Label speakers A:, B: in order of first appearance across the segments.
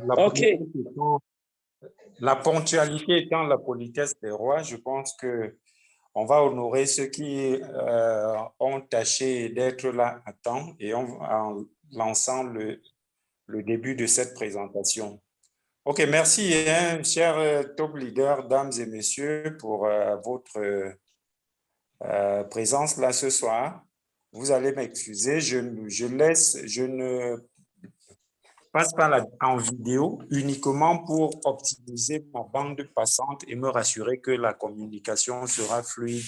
A: la
B: OK.
A: la ponctualité étant la politesse des rois, je pense que on va honorer ceux qui ont tâché d'être là à temps et en lançant le début de cette présentation. OK, merci, hein, chers top leaders, dames et messieurs, pour votre présence là ce soir. Vous allez m'excuser, je ne passe pas en vidéo uniquement pour optimiser ma bande passante et me rassurer que la communication sera fluide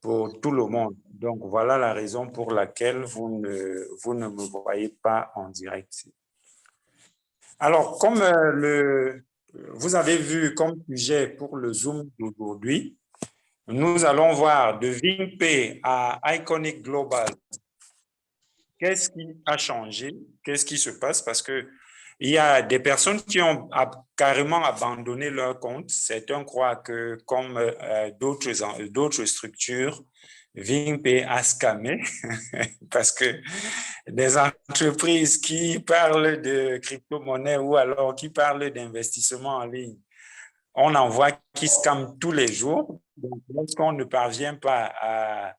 A: pour tout le monde. Donc, voilà la raison pour laquelle vous ne me voyez pas en direct. Alors, comme vous avez vu comme sujet pour le Zoom d'aujourd'hui, nous allons voir de VingPay à Iconic Global. Qu'est-ce qui a changé? Qu'est-ce qui se passe? Parce que il y a des personnes qui ont carrément abandonné leur compte. Certains croient que, comme d'autres structures, VingPay a scammé parce que des entreprises qui parlent de crypto-monnaie ou alors qui parlent d'investissement en ligne, on en voit qui scamment tous les jours. Donc, lorsqu'on ne parvient pas à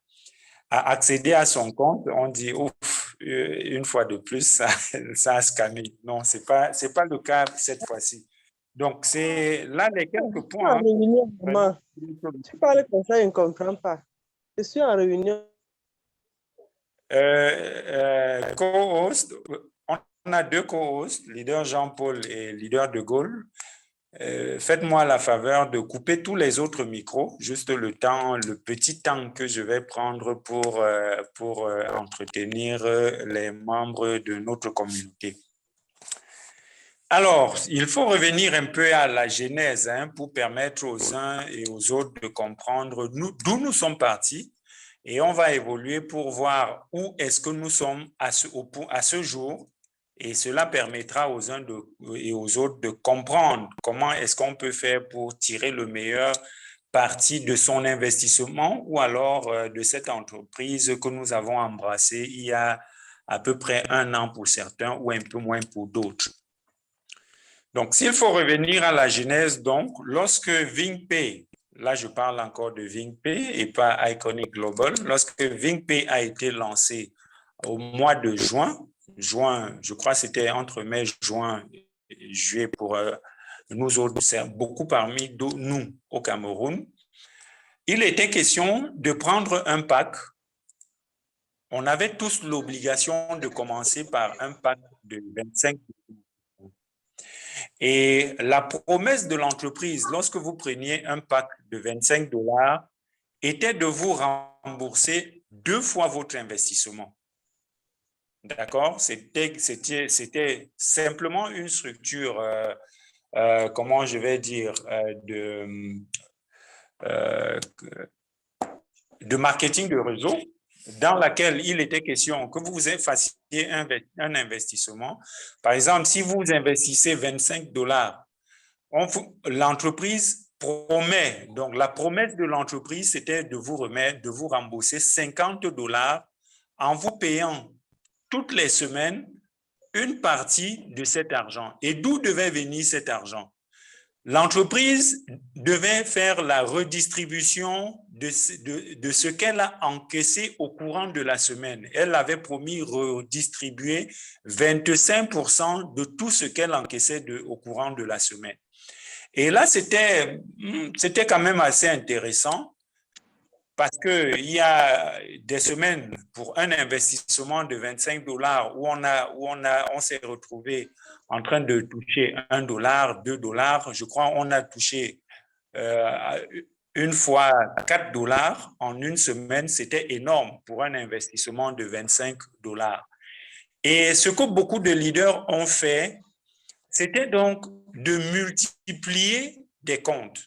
A: accéder à son compte, on dit ouf, une fois de plus, ça a scammé. Non, c'est pas le cas cette fois-ci. Donc, c'est là les quelques points.
C: En réunion, maman. Tu parles comme ça, je ne comprends pas. Je suis en réunion.
A: Co-host, on a deux co-hosts, leader Jean-Paul et leader de Gaulle. Faites-moi la faveur de couper tous les autres micros, juste le petit temps que je vais prendre pour entretenir les membres de notre communauté. Alors, il faut revenir un peu à la genèse pour permettre aux uns et aux autres de comprendre d'où nous sommes partis et on va évoluer pour voir où est-ce que nous sommes à ce jour. Et cela permettra aux uns et aux autres de comprendre comment est-ce qu'on peut faire pour tirer le meilleur parti de son investissement ou alors de cette entreprise que nous avons embrassée il y a à peu près 1 an pour certains ou un peu moins pour d'autres. Donc, s'il faut revenir à la genèse, donc, lorsque VingPay, là je parle encore de VingPay et pas Iconic Global, lorsque VingPay a été lancé au mois de juin, je crois que c'était entre mai, juin et juillet pour nous autres, c'est beaucoup parmi nous au Cameroun. Il était question de prendre un pack. On avait tous l'obligation de commencer par un pack de 25 $. Et la promesse de l'entreprise, lorsque vous preniez un pack de 25 $, était de vous rembourser 2 fois votre investissement. D'accord? C'était simplement une structure, comment je vais dire, de marketing de réseau dans laquelle il était question que vous fassiez un investissement. Par exemple, si vous investissez 25 $, l'entreprise promet, donc la promesse de l'entreprise, c'était de vous rembourser 50 $ en vous payant toutes les semaines une partie de cet argent. Et d'où devait venir cet argent? L'entreprise devait faire la redistribution de ce qu'elle a encaissé au courant de la semaine. Elle avait promis redistribuer 25% de tout ce qu'elle encaissait au courant de la semaine. Et là, c'était quand même assez intéressant parce qu'il y a des semaines pour un investissement de 25 $ où on s'est retrouvé en train de toucher 1 $, 2 $. Je crois qu'on a touché une fois 4 $ en une semaine. C'était énorme pour un investissement de 25 $. Et ce que beaucoup de leaders ont fait, c'était donc de multiplier des comptes.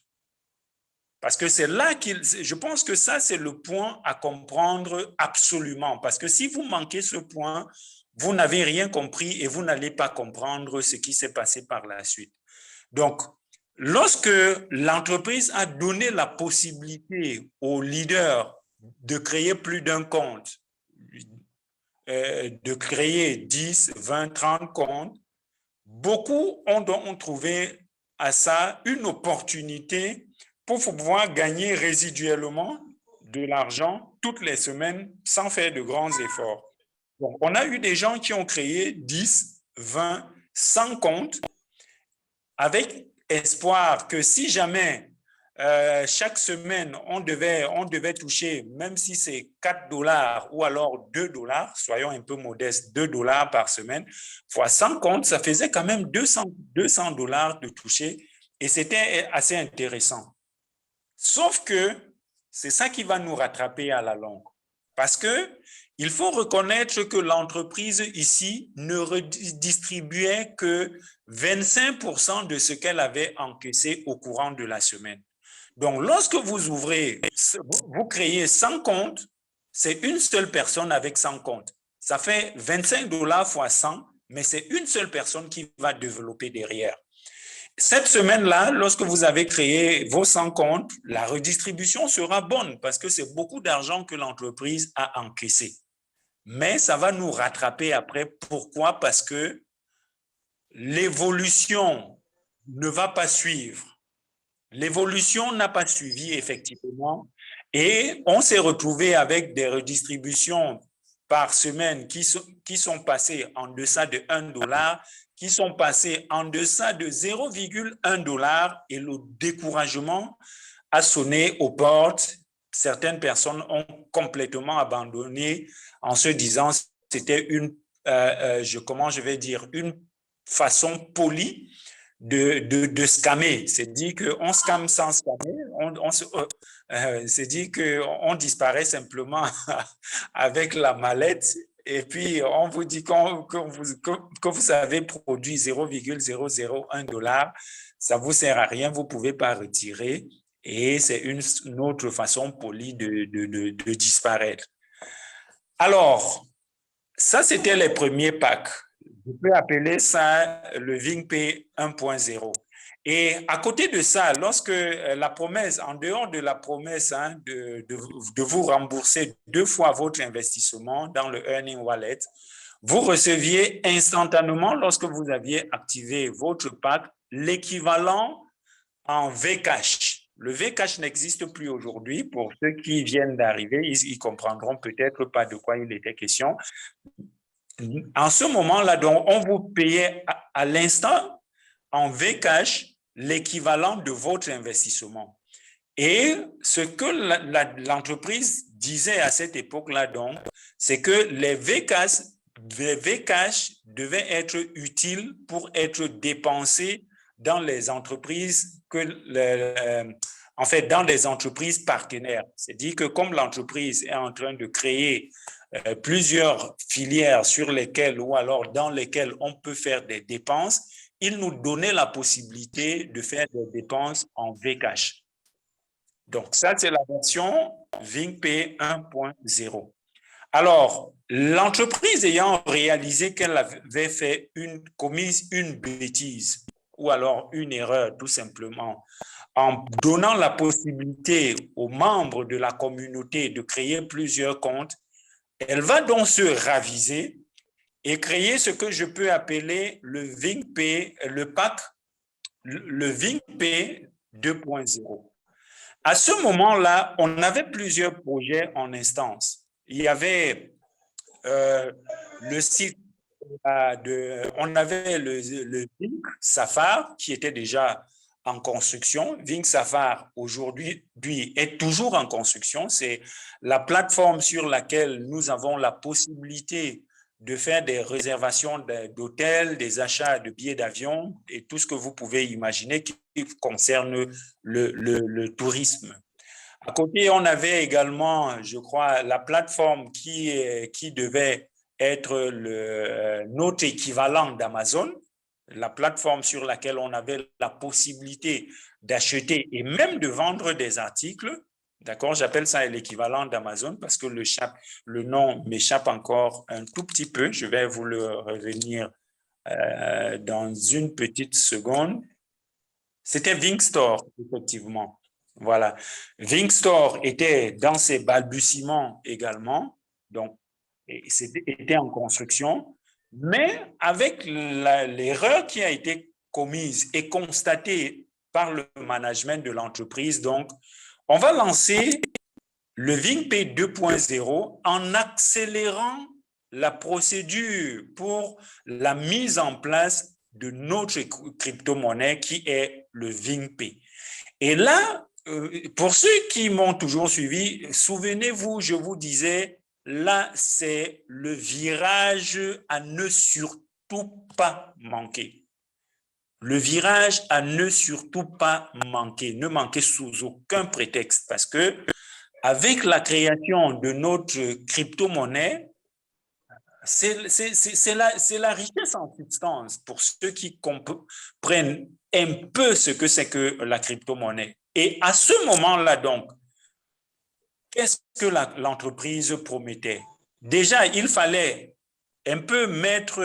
A: Parce que c'est là je pense que ça, c'est le point à comprendre absolument. Parce que si vous manquez ce point, vous n'avez rien compris et vous n'allez pas comprendre ce qui s'est passé par la suite. Donc, lorsque l'entreprise a donné la possibilité aux leaders de créer plus d'un compte, de créer 10, 20, 30 comptes, beaucoup ont trouvé à ça une opportunité pour pouvoir gagner résiduellement de l'argent toutes les semaines sans faire de grands efforts. Donc, on a eu des gens qui ont créé 10, 20, 100 comptes avec espoir que si jamais chaque semaine, on devait toucher, même si c'est 4 dollars ou alors 2 dollars, soyons un peu modestes, 2 dollars par semaine, fois 100 comptes, ça faisait quand même 200 dollars de toucher et c'était assez intéressant. Sauf que c'est ça qui va nous rattraper à la longue. Parce que il faut reconnaître que l'entreprise ici ne redistribuait que 25% de ce qu'elle avait encaissé au courant de la semaine. Donc, lorsque vous ouvrez, vous créez 100 comptes, c'est une seule personne avec 100 comptes. Ça fait 25 dollars fois 100, mais c'est une seule personne qui va développer derrière. Cette semaine-là, lorsque vous avez créé vos 100 comptes, la redistribution sera bonne parce que c'est beaucoup d'argent que l'entreprise a encaissé. Mais ça va nous rattraper après. Pourquoi? Parce que l'évolution ne va pas suivre. L'évolution n'a pas suivi effectivement et on s'est retrouvé avec des redistributions par semaine qui sont passées en deçà de 1 dollar, qui sont passées en deçà de 0,1 dollar et le découragement a sonné aux portes. Certaines personnes ont complètement abandonné en se disant c'était une façon polie de scammer. C'est dit qu'on scamme sans scammer. C'est dit qu'on disparaît simplement avec la mallette et puis on vous dit que vous avez produit 0,001 dollar. Ça ne vous sert à rien, vous ne pouvez pas retirer et c'est une autre façon polie de disparaître. Alors, ça, c'était les premiers packs. Je peux appeler ça le VingPay 1.0. Et à côté de ça, lorsque la promesse, en dehors de la promesse de vous rembourser 2 fois votre investissement dans le Earning Wallet, vous receviez instantanément, lorsque vous aviez activé votre pack, l'équivalent en Vcash. Le Vcash n'existe plus aujourd'hui. Pour ceux qui viennent d'arriver, ils comprendront peut-être pas de quoi il était question. En ce moment-là, donc, on vous payait à l'instant en Vcash l'équivalent de votre investissement. Et ce que l'entreprise disait à cette époque-là, donc, c'est que les Vcash devaient être utiles pour être dépensés dans les entreprises dans les entreprises partenaires. C'est-à-dire que comme l'entreprise est en train de créer plusieurs filières sur lesquelles ou alors dans lesquelles on peut faire des dépenses, il nous donnait la possibilité de faire des dépenses en Vcash. Donc, ça, c'est la version VingPay 1.0. Alors, l'entreprise ayant réalisé qu'elle avait commis une bêtise ou alors une erreur tout simplement, en donnant la possibilité aux membres de la communauté de créer plusieurs comptes, elle va donc se raviser et créer ce que je peux appeler le VingPay, le pack, le VingPay 2.0. À ce moment-là, on avait plusieurs projets en instance. Il y avait le site on avait le Ving Safari qui était déjà en construction. Ving Safari aujourd'hui est toujours en construction. C'est la plateforme sur laquelle nous avons la possibilité de faire des réservations d'hôtels, des achats de billets d'avion et tout ce que vous pouvez imaginer qui concerne le tourisme. À côté, on avait également, je crois, la plateforme qui devait être notre équivalent d'Amazon, la plateforme sur laquelle on avait la possibilité d'acheter et même de vendre des articles. D'accord, j'appelle ça l'équivalent d'Amazon parce que le nom m'échappe encore un tout petit peu. Je vais vous le revenir dans une petite seconde. C'était Vingstore, effectivement. Voilà. Vingstore était dans ses balbutiements également, donc était en construction. Mais avec l'erreur qui a été commise et constatée par le management de l'entreprise, donc, on va lancer le VINPay 2.0 en accélérant la procédure pour la mise en place de notre crypto-monnaie qui est le VINPay. Et là, pour ceux qui m'ont toujours suivi, souvenez-vous, je vous disais, là, c'est le virage à ne surtout pas manquer. Le virage à ne surtout pas manquer, ne manquer sous aucun prétexte, parce que avec la création de notre crypto-monnaie, c'est la richesse en substance pour ceux qui comprennent un peu ce que c'est que la crypto-monnaie. Et à ce moment-là, donc, qu'est-ce que l'entreprise promettait? Déjà, il fallait un peu mettre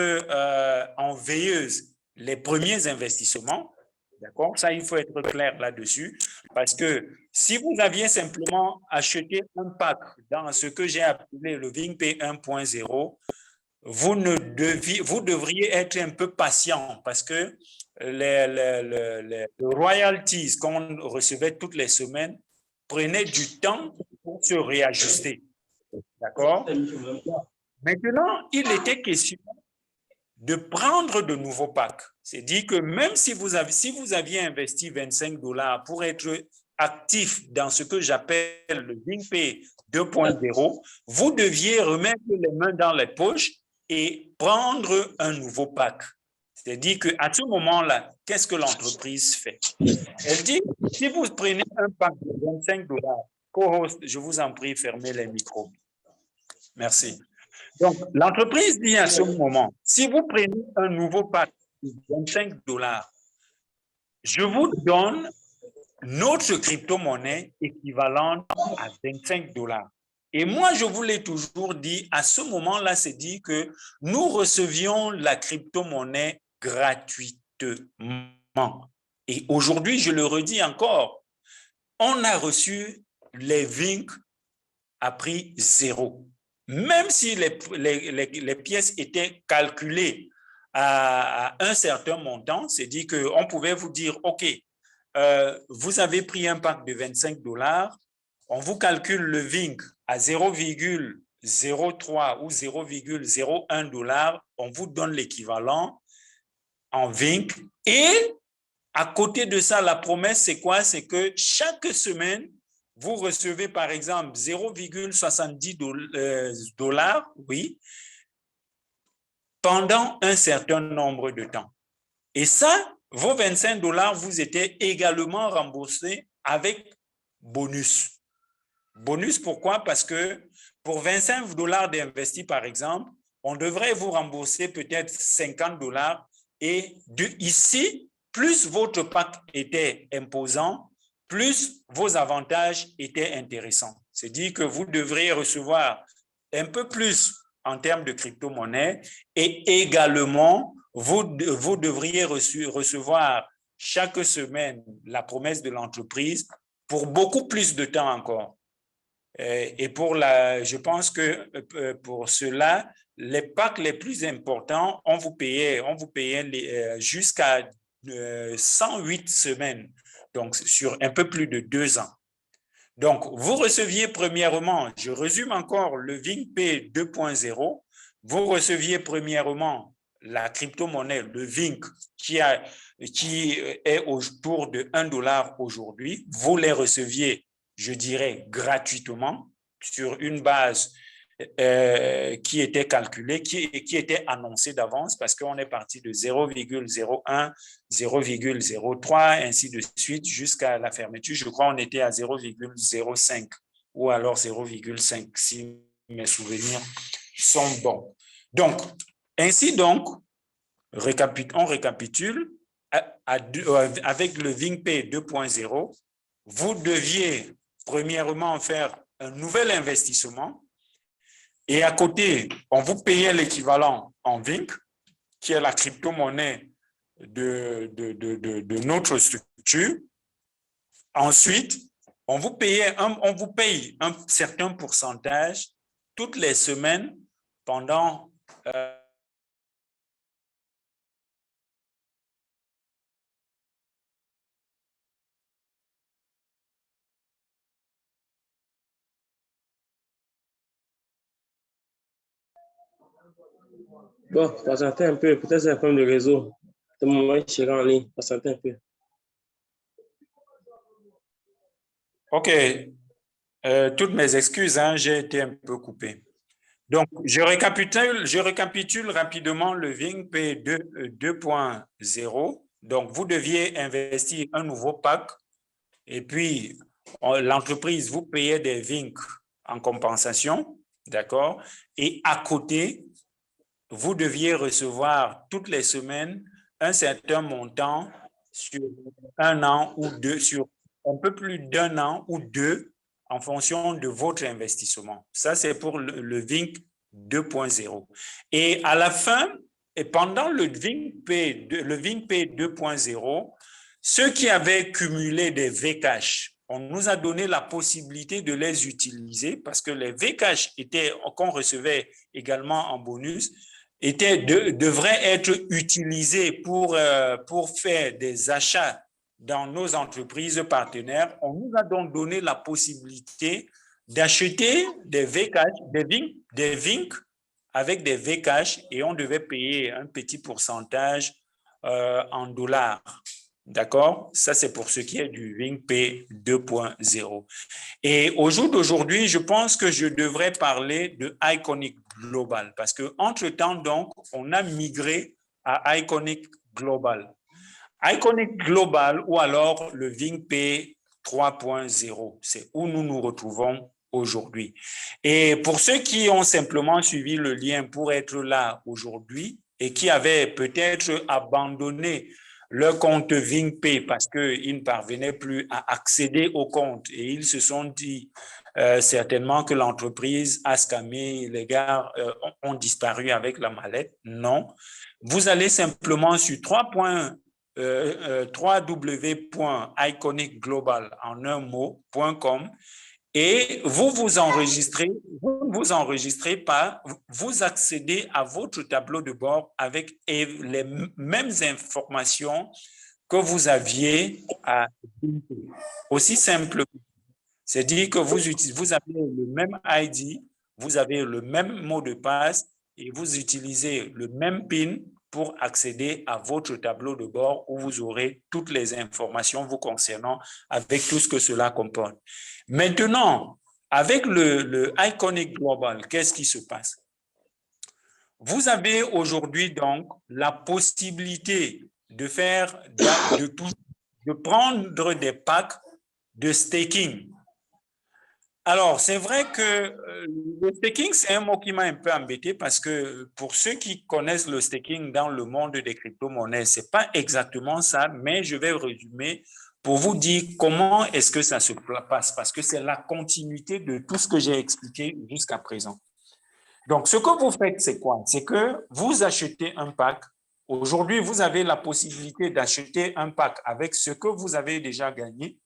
A: en veilleuse les premiers investissements. D'accord? Ça, il faut être clair là-dessus. Parce que si vous aviez simplement acheté un pack dans ce que j'ai appelé le VINPay 1.0, vous devriez être un peu patient parce que les royalties qu'on recevait toutes les semaines prenaient du temps pour se réajuster. D'accord? Maintenant, il était question de prendre de nouveaux packs. C'est dit que même si vous aviez investi 25 dollars pour être actif dans ce que j'appelle le VINPay 2.0, vous deviez remettre les mains dans les poches et prendre un nouveau pack. C'est-à-dire qu'à ce moment-là, qu'est-ce que l'entreprise fait? Elle dit, si vous prenez un pack de 25 dollars, co-host, je vous en prie, fermez les micros. Merci. Donc, l'entreprise dit à ce moment, si vous prenez un nouveau pack de 25 dollars, je vous donne notre crypto-monnaie équivalente à 25 dollars. Et moi, je vous l'ai toujours dit, à ce moment-là, c'est dit que nous recevions la crypto-monnaie gratuitement. Et aujourd'hui, je le redis encore, on a reçu les VINC à prix zéro. Même si les pièces étaient calculées à un certain montant, c'est dit qu'on pouvait vous dire, OK, vous avez pris un pack de 25 dollars, on vous calcule le VINC à 0,03 ou 0,01 dollars, on vous donne l'équivalent en VINC. Et à côté de ça, la promesse, c'est quoi? C'est que chaque semaine, vous recevez par exemple 0,70 dollars, oui, pendant un certain nombre de temps. Et ça, vos 25 dollars vous étaient également remboursés avec bonus. Bonus, pourquoi? Parce que pour 25 dollars d'investis, par exemple, on devrait vous rembourser peut-être 50 dollars. Et ici, plus votre pack était imposant, plus vos avantages étaient intéressants. C'est-à-dire que vous devriez recevoir un peu plus en termes de crypto-monnaie et également, vous devriez recevoir chaque semaine la promesse de l'entreprise pour beaucoup plus de temps encore. Et je pense que pour cela, les packs les plus importants, on vous payait jusqu'à 108 semaines, donc sur un peu plus de 2 ans. Donc, vous receviez premièrement, je résume encore, le VINPay 2.0, vous receviez premièrement la crypto-monnaie, le VINC, qui est autour de 1 dollar aujourd'hui. Vous les receviez, je dirais, gratuitement sur une base qui était calculée, qui était annoncée d'avance parce qu'on est parti de 0,01, 0,03, ainsi de suite jusqu'à la fermeture. Je crois qu'on était à 0,05 ou alors 0,5 si mes souvenirs sont bons. Donc, ainsi donc, on récapitule, avec le VINPay 2.0, vous deviez premièrement faire un nouvel investissement et à côté, on vous payait l'équivalent en VINC, qui est la crypto-monnaie de notre structure. Ensuite, on vous paye un certain pourcentage toutes les semaines pendant
C: Bon, patientez un peu. Peut-être c'est un problème de réseau. De moment, je serai en ligne. Patientez un peu.
A: OK. Toutes mes excuses, hein, j'ai été un peu coupé. Donc, je récapitule rapidement le VINP 2.0. Donc, vous deviez investir un nouveau pack et puis l'entreprise vous payait des VINC en compensation, d'accord? Et à côté, vous deviez recevoir toutes les semaines un certain montant sur un an ou deux, sur un peu plus d'un an ou deux, en fonction de votre investissement. Ça, c'est pour le VINC 2.0. Et à la fin, et pendant le VINP 2.0, ceux qui avaient cumulé des VCash, on nous a donné la possibilité de les utiliser parce que les VCash qu'on recevait également en bonus devraient être utilisés pour faire des achats dans nos entreprises partenaires. On nous a donc donné la possibilité d'acheter des VCash, des VINC avec des VCash et on devait payer un petit pourcentage en dollars. D'accord? Ça, c'est pour ce qui est du VINP 2.0. Et au jour d'aujourd'hui, je pense que je devrais parler de Iconic Global parce qu'entre-temps, donc, on a migré à Iconic Global. Iconic Global ou alors le VINP 3.0, c'est où nous nous retrouvons aujourd'hui. Et pour ceux qui ont simplement suivi le lien pour être là aujourd'hui et qui avaient peut-être abandonné leur compte VINP parce qu'ils ne parvenaient plus à accéder au compte et ils se sont dit certainement que l'entreprise a scammé, les gars ont disparu avec la mallette. Non. Vous allez simplement sur www.iconicglobal en un mot.com et vous vous enregistrez pas, vous accédez à votre tableau de bord avec les mêmes informations que vous aviez à aussi simple. C'est dire que vous avez le même ID, vous avez le même mot de passe et vous utilisez le même PIN pour accéder à votre tableau de bord où vous aurez toutes les informations vous concernant avec tout ce que cela comporte. Maintenant, avec le Iconic Global, qu'est-ce qui se passe? Vous avez aujourd'hui donc la possibilité de faire de prendre des packs de staking. Alors, c'est vrai que le staking, c'est un mot qui m'a un peu embêté parce que pour ceux qui connaissent le staking dans le monde des crypto-monnaies, c'est pas exactement ça, mais je vais résumer pour vous dire comment est-ce que ça se passe parce que c'est la continuité de tout ce que j'ai expliqué jusqu'à présent. Donc, ce que vous faites, c'est quoi? C'est que vous achetez un pack. Aujourd'hui, vous avez la possibilité d'acheter un pack avec ce que vous avez déjà gagné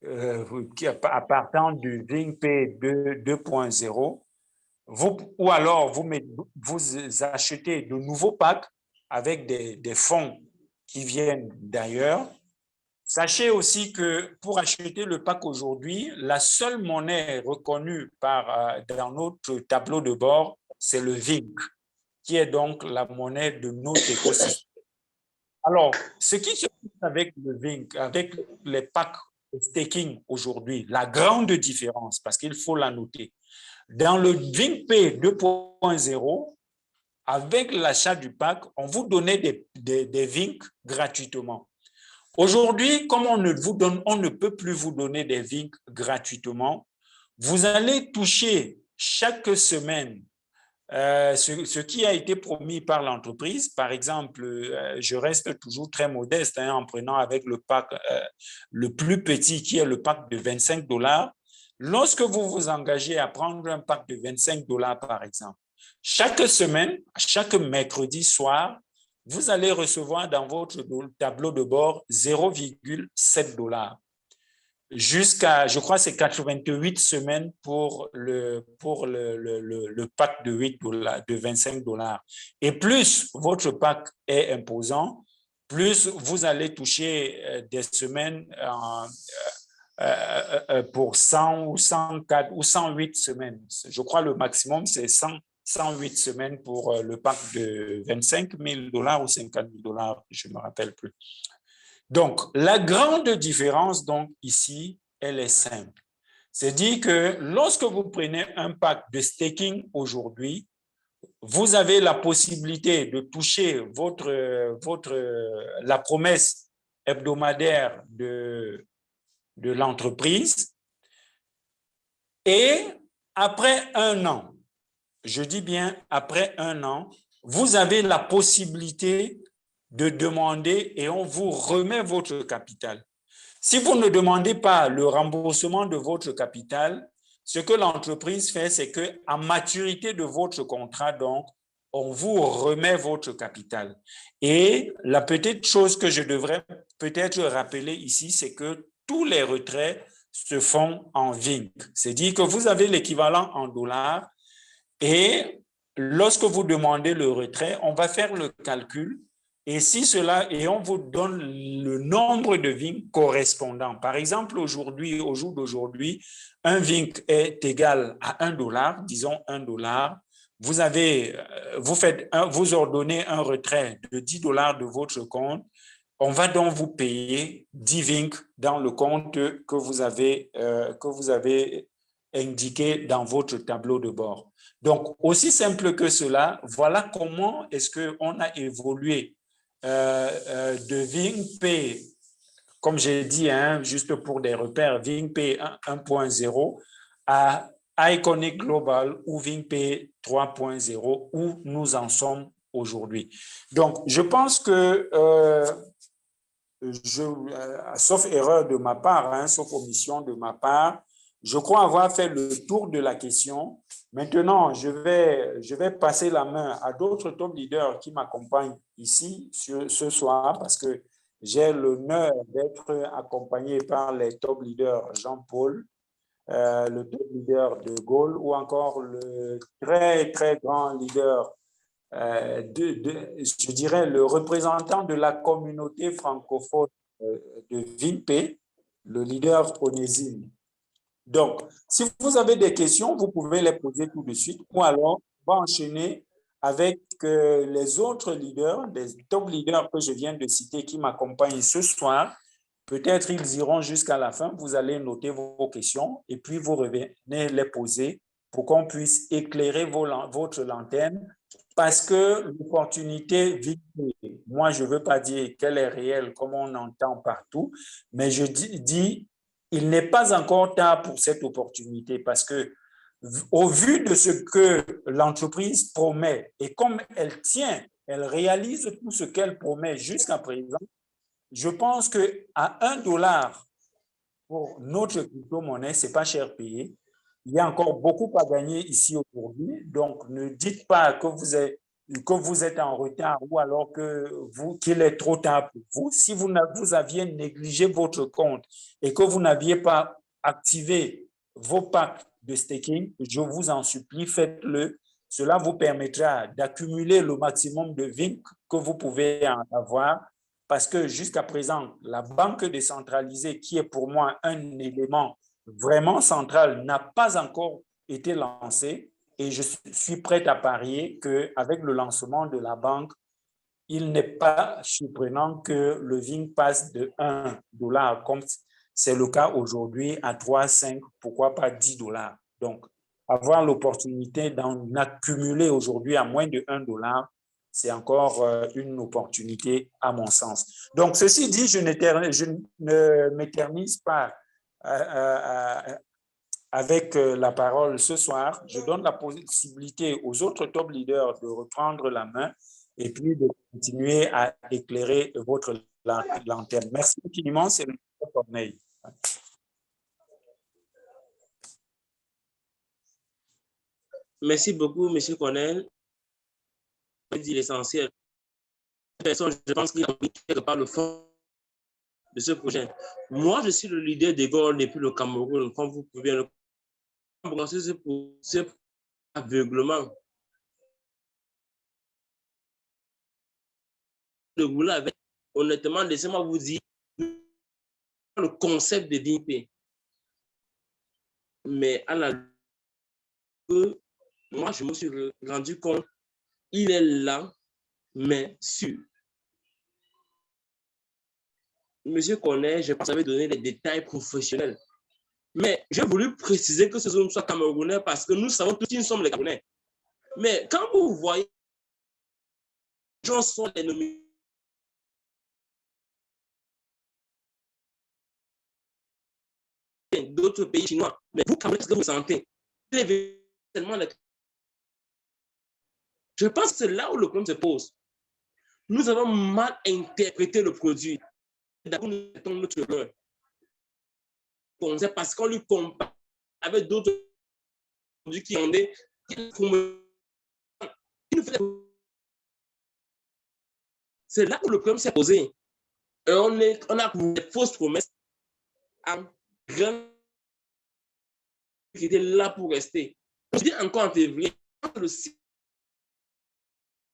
A: à partir du VINP 2.0, ou alors vous achetez de nouveaux packs avec des fonds qui viennent d'ailleurs. Sachez aussi que pour acheter le pack aujourd'hui, la seule monnaie reconnue dans notre tableau de bord, c'est le VINC, qui est donc la monnaie de notre écosystème. Alors, ce qui se passe avec le VINC, avec les packs staking aujourd'hui, la grande différence, parce qu'il faut la noter, dans le VINP 2.0, avec l'achat du pack, on vous donnait des VINC gratuitement. Aujourd'hui, comme on ne peut plus vous donner des VINC gratuitement, vous allez toucher chaque semaine ce qui a été promis par l'entreprise. Par exemple, je reste toujours très modeste en prenant avec le pack le plus petit qui est le pack de 25 $. Lorsque vous vous engagez à prendre un pack de 25 $ par exemple, chaque semaine, chaque mercredi soir, vous allez recevoir dans votre tableau de bord 0,7 $ jusqu'à, je crois, c'est 88 semaines pour le pack de 8 $, de 25 $. Et plus votre pack est imposant, plus vous allez toucher des semaines pour 100 ou 104 ou 108 semaines. Je crois le maximum, c'est 108 semaines pour le pack de 25 000 $ ou 50 000 $, je ne me rappelle plus. Donc, la grande différence, donc, ici, elle est simple. C'est-à-dire que lorsque vous prenez un pack de staking aujourd'hui, vous avez la possibilité de toucher la promesse hebdomadaire de l'entreprise et après un an, je dis bien après un an, vous avez la possibilité de demander et on vous remet votre capital. Si vous ne demandez pas le remboursement de votre capital, ce que l'entreprise fait, c'est qu'à maturité de votre contrat, donc, on vous remet votre capital. Et la petite chose que je devrais peut-être rappeler ici, c'est que tous les retraits se font en VINC. C'est-à-dire que vous avez l'équivalent en dollars et lorsque vous demandez le retrait, on va faire le calcul et on vous donne le nombre de VINC correspondant. Par exemple, aujourd'hui, au jour d'aujourd'hui, un VINC est égal à $1, disons $1. Vous ordonnez un retrait de $10 de votre compte. On va donc vous payer 10 VINC dans le compte que vous avez indiqué dans votre tableau de bord. Donc, aussi simple que cela, voilà comment est-ce qu'on a évolué de VINC-P, comme j'ai dit, juste pour des repères, VINC-P 1.0 à Iconic Global ou VINC-P 3.0, où nous en sommes aujourd'hui. Donc, je pense que, sauf erreur de ma part, sauf omission de ma part, je crois avoir fait le tour de la question. Maintenant, je vais passer la main à d'autres top leaders qui m'accompagnent ici ce soir parce que j'ai l'honneur d'être accompagné par les top leaders Jean-Paul, le top leader de Gaulle ou encore le très, très grand leader, je dirais, le représentant de la communauté francophone de VINC-P, le leader Onésime. Donc, si vous avez des questions, vous pouvez les poser tout de suite ou alors on va enchaîner avec les autres leaders, les top leaders que je viens de citer qui m'accompagnent ce soir. Peut-être ils iront jusqu'à la fin, vous allez noter vos questions et puis vous revenez les poser pour qu'on puisse éclairer votre lanterne parce que l'opportunité vite, moi je ne veux pas dire qu'elle est réelle comme on entend partout, mais je dis il n'est pas encore tard pour cette opportunité parce que, au vu de ce que l'entreprise promet et comme elle tient, elle réalise tout ce qu'elle promet jusqu'à présent, je pense qu'à $1 pour notre crypto-monnaie, ce n'est pas cher payé. Il y a encore beaucoup à gagner ici aujourd'hui. Donc, ne dites pas que vous êtes en retard ou alors qu'il est trop tard pour vous. Si vous aviez négligé votre compte et que vous n'aviez pas activé vos packs de staking, je vous en supplie, faites-le. Cela vous permettra d'accumuler le maximum de VINC que vous pouvez en avoir parce que jusqu'à présent, la banque décentralisée, qui est pour moi un élément vraiment central, n'a pas encore été lancée et je suis prêt à parier qu'avec le lancement de la banque, il n'est pas surprenant que le VINC passe de $1, comme c'est le cas aujourd'hui, à 3, 5, pourquoi pas $10. Donc, avoir l'opportunité d'en accumuler aujourd'hui à moins de $1, c'est encore une opportunité à mon sens. Donc, ceci dit, je ne m'éternise pas avec la parole ce soir. Je donne la possibilité aux autres top leaders de reprendre la main et puis de continuer à éclairer votre lanterne. Merci infiniment, c'est le Corneille.
C: Merci beaucoup, M. Cornel. Je dis l'essentiel. Je pense qu'il a mis quelque part le fond de ce projet. Moi, je suis le leader des Gaules depuis le Cameroun, comme vous pouvez le comprendre. C'est aveuglement. Honnêtement, laissez-moi vous dire le concept de VINC-P. Mais à la moi, je me suis rendu compte, il est là, mais sûr. Monsieur connaît, je pense qu'il avait donné les détails professionnels. Mais j'ai voulu préciser que ce soit Camerounais parce que nous savons tous qui nous sommes les Camerounais. Mais quand vous voyez, les gens sont les nommés d'autres pays chinois, mais vous, Camerounais, qu'est-ce que vous sentez? Je pense que c'est là où le problème se pose. Nous avons mal interprété le produit. D'abord, nous mettons notre erreur. Parce qu'on lui compare avec d'autres produits qui ont des... C'est là où le problème s'est posé. Et on a des fausses promesses à grand qui étaient là pour rester. Je dis encore en février, le site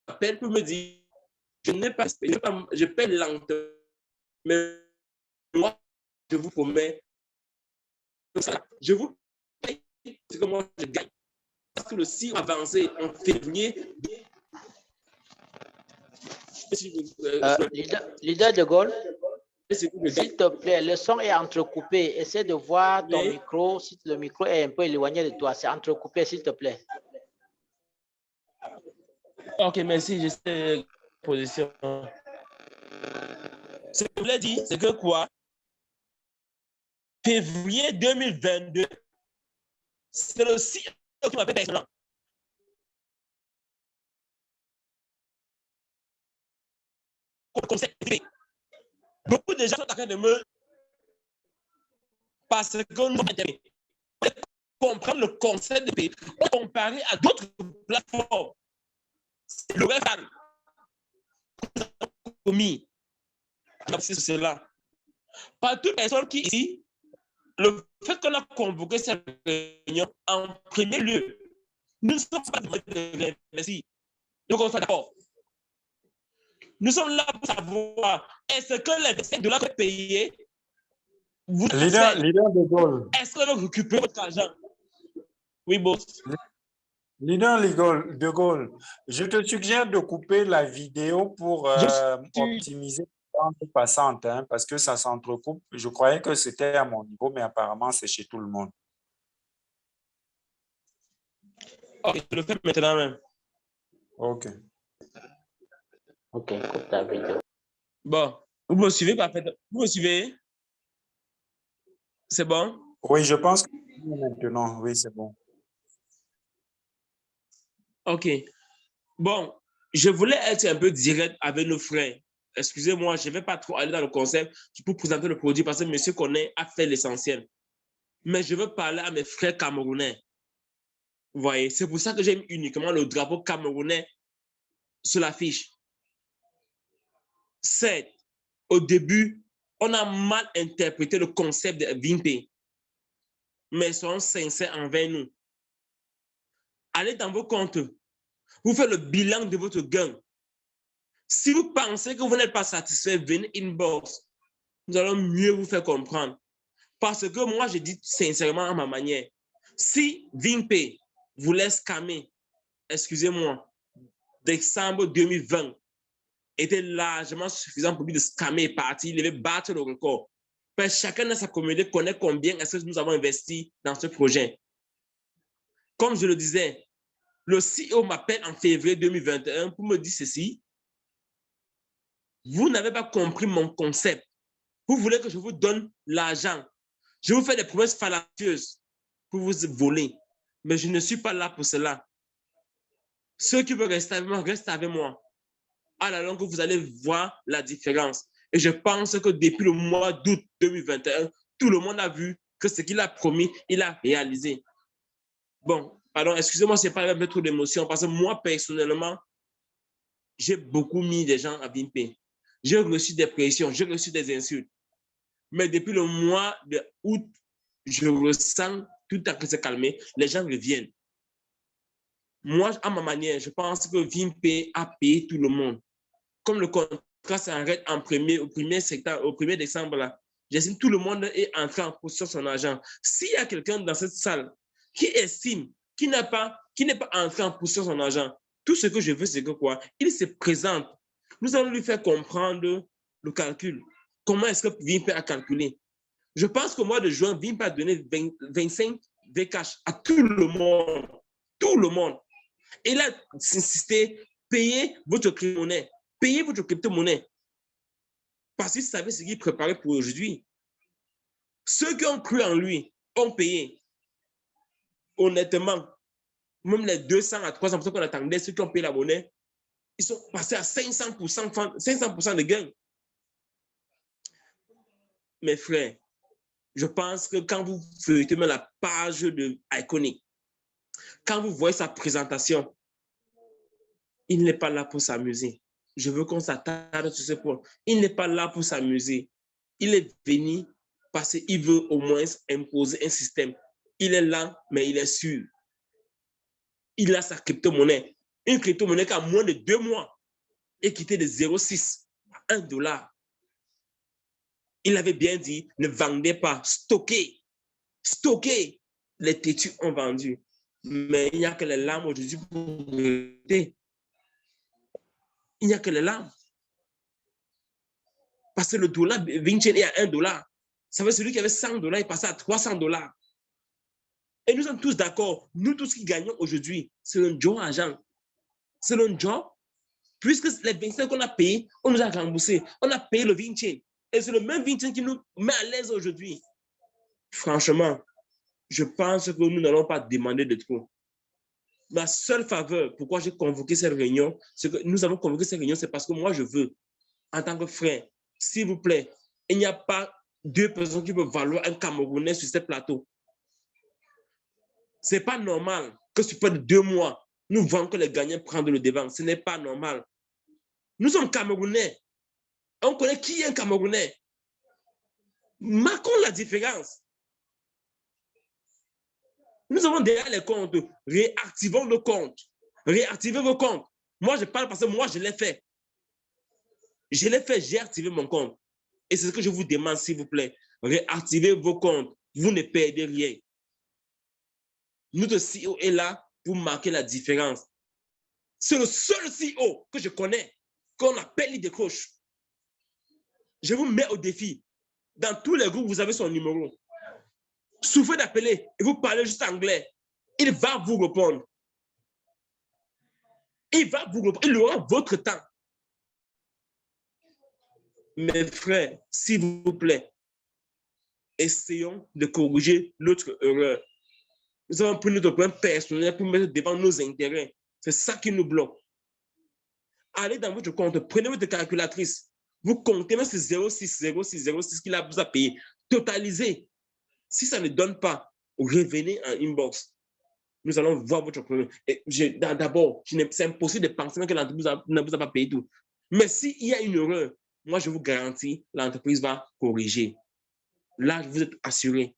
C: appelle pour me dire je n'ai pas, je paie lentement, mais moi, je vous promets, je vous paye ce que moi je gagne. Parce que le CIR avancé en février.
B: Leader de Gaulle, s'il te plaît, le son est entrecoupé. Essaie de voir ton micro, si le micro est un peu éloigné de toi. C'est entrecoupé, s'il te plaît.
C: Ok, merci. Je sais position. Ce que je voulais dire, c'est que quoi? Février 2022, c'est le CIR qui m'appelle personnellement. Beaucoup de gens sont en train de me... Parce que nous comprendre le concept de pays, comparé à d'autres plateformes. C'est le référent commis. C'est cela. Par toute personne qui ici, le fait qu'on a convoqué cette réunion en premier lieu, nous ne sommes pas de réinvestir. Donc on soit d'accord. Nous sommes là pour savoir est-ce que l'investissement de l'autre payé vous
A: Leader de Gaulle.
C: Est-ce que vous récupérez votre argent? Oui, boss.
A: Leader de Gaulle, je te suggère de couper la vidéo pour optimiser le temps de passante, hein, parce que ça s'entrecoupe. Je croyais que c'était à mon niveau, mais apparemment, c'est chez tout le monde.
C: Ok, je le fais maintenant même.
A: OK.
B: OK, coupe ta vidéo.
C: Bon, vous me suivez parfaitement. Vous me suivez? C'est bon?
A: Oui, je pense que maintenant, oui, c'est bon.
C: OK. Bon, je voulais être un peu direct avec nos frères. Excusez-moi, je ne vais pas trop aller dans le concept pour présenter le produit parce que monsieur connaît a fait l'essentiel. Mais je veux parler à mes frères camerounais. Vous voyez, c'est pour ça que j'aime uniquement le drapeau camerounais sur l'affiche. C'est au début, on a mal interprété le concept de VINPE. Mais soyons sincères envers nous. Allez dans vos comptes. Vous faites le bilan de votre gain. Si vous pensez que vous n'êtes pas satisfait, venez inbox. Nous allons mieux vous faire comprendre. Parce que moi, je dis sincèrement à ma manière, si VINPE vous laisse scammer, excusez-moi, décembre 2020 était largement suffisant pour lui de scammer et partir, il devait battre le record. Parce que chacun dans sa communauté connaît combien est-ce que nous avons investi dans ce projet. Comme je le disais, le CEO m'appelle en février 2021 pour me dire ceci. Vous n'avez pas compris mon concept. Vous voulez que je vous donne l'argent. Je vous fais des promesses fallacieuses pour vous voler. Mais je ne suis pas là pour cela. Ceux qui veulent rester avec moi, restent avec moi. À la longue, vous allez voir la différence. Et je pense que depuis le mois d'août 2021, tout le monde a vu que ce qu'il a promis, il a réalisé. Bon, pardon, excusez-moi, ce n'est pas un trop d'émotion parce que moi, personnellement, j'ai beaucoup mis des gens à VINPE. J'ai reçu des pressions, j'ai reçu des insultes. Mais depuis le mois d'août, je ressens tout à fait se calmer. Les gens reviennent. Moi, à ma manière, je pense que VINPE a payé tout le monde. Comme le contrat s'arrête au 1er décembre, là, j'estime que tout le monde est entré en possession de son argent. S'il y a quelqu'un dans cette salle qui estime qu'il n'a pas qui n'est pas entré en possession de son argent. Tout ce que je veux, c'est que quoi? Il se présente. Nous allons lui faire comprendre le calcul. Comment est-ce que Vimpe a calculé? Je pense qu'au mois de juin, Vimpe a donné 25 Vcash à tout le monde. Tout le monde. Et il a insisté, payez votre crypto-monnaie. Payez votre crypto-monnaie. Parce qu'il savait ce qu'il préparait pour aujourd'hui. Ceux qui ont cru en lui ont payé. Honnêtement, même les 200 à 300% qu'on attendait, ceux qui ont payé la monnaie, ils sont passés à 500% de gain. Mes frères, je pense que quand vous feuilletez la page de Iconic, quand vous voyez sa présentation, il n'est pas là pour s'amuser. Je veux qu'on s'attarde sur ce point. Il n'est pas là pour s'amuser. Il est venu parce qu'il veut au moins imposer un système. Il est là, mais il est sûr. Il a sa crypto-monnaie. Une crypto-monnaie qui a moins de 2 mois est quittée de 0,6 à 1 $. Il avait bien dit, ne vendez pas, stockez. Stockez. Les têtus ont vendu. Mais il n'y a que les larmes aujourd'hui pour regretter. Il n'y a que les larmes. Parce que le dollar, Vinci est à 1 $. Ça veut dire celui qui avait 100 $, est passé à 300 $. Et nous sommes tous d'accord. Nous tous qui gagnons aujourd'hui, c'est un job argent. C'est un job. Puisque les 25 qu'on a payés, on nous a remboursé. On a payé le Vinci. Et c'est le même Vinci qui nous met à l'aise aujourd'hui. Franchement, je pense que nous n'allons pas demander de trop. Ma seule faveur, pourquoi j'ai convoqué cette réunion, c'est que nous avons convoqué cette réunion, c'est parce que moi, je veux, en tant que frère, s'il vous plaît, il n'y a pas 2 personnes qui peuvent valoir un Camerounais sur ce plateau. Ce n'est pas normal que sur près de 2 mois, nous voyons que les gagnants prennent le devant. Ce n'est pas normal. Nous sommes Camerounais. On connaît qui est un Camerounais. Marquons la différence. Nous avons déjà les comptes. Réactivons nos comptes. Réactivez vos comptes. Moi, je parle parce que moi, je l'ai fait. Je l'ai fait, j'ai activé mon compte. Et c'est ce que je vous demande, s'il vous plaît. Réactivez vos comptes. Vous ne perdez rien. Notre CEO est là pour marquer la différence. C'est le seul CEO que je connais qu'on appelle, il décroche. Je vous mets au défi. Dans tous les groupes, vous avez son numéro. Souffrez d'appeler et vous parlez juste anglais. Il va vous répondre. Il va vous répondre. Il aura votre temps. Mes frères, s'il vous plaît, essayons de corriger notre erreur. Nous avons pris notre point personnel pour mettre devant nos intérêts. C'est ça qui nous bloque. Allez dans votre compte, prenez votre calculatrice. Vous comptez même ce 0,6 qu'il vous a payé. Totalisez. Si ça ne donne pas, revenez en inbox. Nous allons voir votre problème. D'abord, c'est impossible de penser que l'entreprise ne vous a pas payé tout. Mais s'il y a une erreur, moi, je vous garantis, l'entreprise va corriger. Là, vous êtes assuré.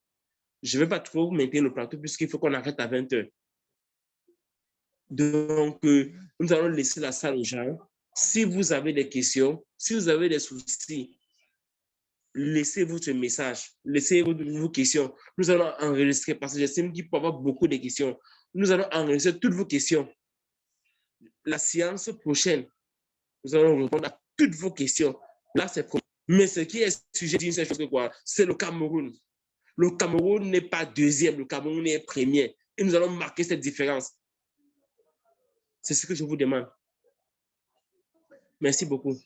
C: Je ne vais pas trop maintenir le plateau puisqu'il faut qu'on arrête à 20 h. Donc, nous allons laisser la salle aux gens. Si vous avez des questions, si vous avez des soucis, laissez votre message, laissez vos questions. Nous allons enregistrer parce que j'estime qu'il peut y avoir beaucoup de questions. Nous allons enregistrer toutes vos questions. La séance prochaine, nous allons répondre à toutes vos questions. Là, c'est pour. Mais ce qui est sujet d'une seule chose, c'est le Cameroun. Le Cameroun n'est pas deuxième, le Cameroun est premier. Et nous allons marquer cette différence. C'est ce que je vous demande. Merci beaucoup.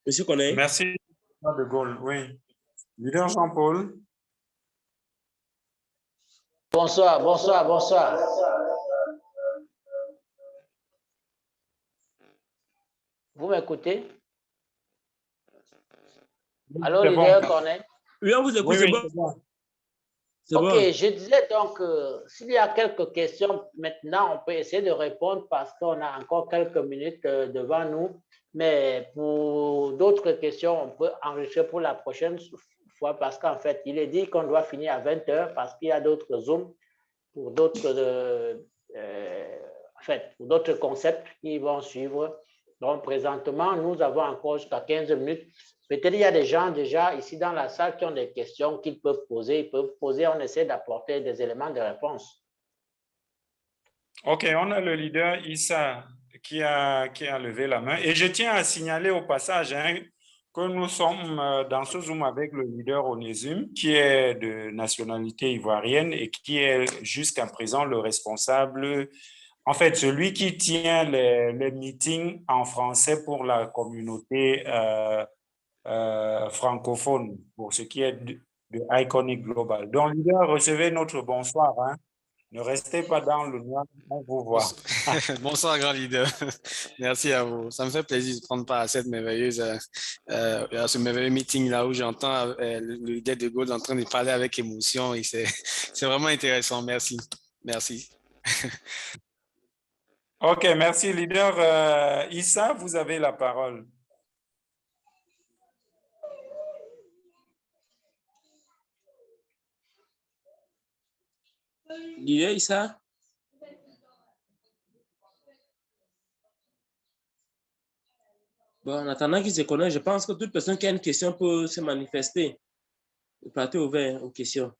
C: Monsieur Corneille.
A: Merci, de Gaulle. Oui. Leader Jean-Paul.
B: Bonsoir, bonsoir, bonsoir. Vous m'écoutez? Allô, leader Corneille?
C: Oui, on vous écoute,
A: Oui,
C: c'est bon.
B: Ok, je disais donc, s'il y a quelques questions, maintenant, on peut essayer de répondre parce qu'on a encore quelques minutes devant nous. Mais pour d'autres questions, on peut enregistrer pour la prochaine fois parce qu'en fait, il est dit qu'on doit finir à 20 h parce qu'il y a d'autres Zooms pour d'autres pour d'autres concepts qui vont suivre. Donc, présentement, nous avons encore jusqu'à 15 minutes Peut-être il y a des gens déjà ici dans la salle qui ont des questions qu'ils peuvent poser. Ils peuvent poser, on essaie d'apporter des éléments de réponse.
A: OK, on a le leader Issa qui a levé la main. Et je tiens à signaler au passage que nous sommes dans ce Zoom avec le leader Onésime, qui est de nationalité ivoirienne et qui est jusqu'à présent le responsable, en fait, celui qui tient les meetings en français pour la communauté francophone, pour ce qui est de Iconic Global. Donc, leader, recevez notre bonsoir. Ne restez pas dans le noir, on vous voit.
D: Bonsoir, grand leader. Merci à vous. Ça me fait plaisir de prendre part à cette merveilleuse, à ce merveilleux meeting là où j'entends le leader de Gaulle en train de parler avec émotion et c'est vraiment intéressant. Merci. Merci.
A: OK, merci, leader. Issa, vous avez la parole.
C: Leader Issa? Bon, en attendant qu'il se connecte, je pense que toute personne qui a une question peut se manifester. Le plateau est ouvert aux questions.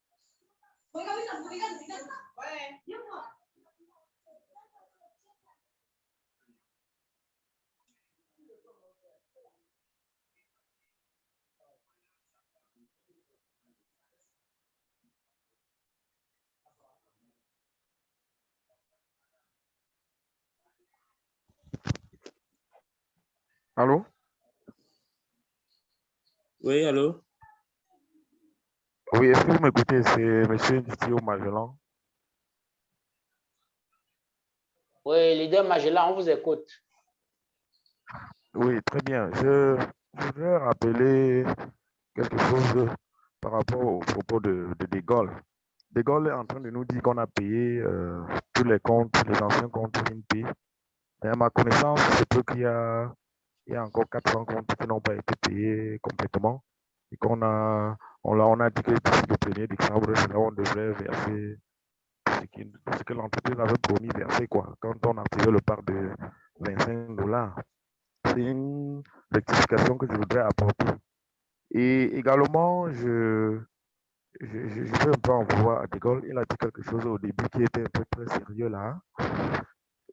E: Allô?
C: Oui, allô?
E: Oui, est-ce que vous m'écoutez? C'est M. Nditio Magellan.
B: Oui, leader Magellan, on vous écoute.
E: Oui, très bien. Je voudrais rappeler quelque chose par rapport au propos de Gaulle. De Gaulle est en train de nous dire qu'on a payé tous les comptes, les anciens comptes INP. Mais à ma connaissance, c'est peu il y a encore 400 comptes qui n'ont pas été payés complètement. Et on a dit que d'ici le 1er décembre, c'est là où on devrait verser ce que l'entreprise avait promis verser, quoi, quand on a tiré le part de $25. C'est une rectification que je voudrais apporter. Et également, je veux un peu en vouloir à De Gaulle. Il a dit quelque chose au début qui était un peu très sérieux là.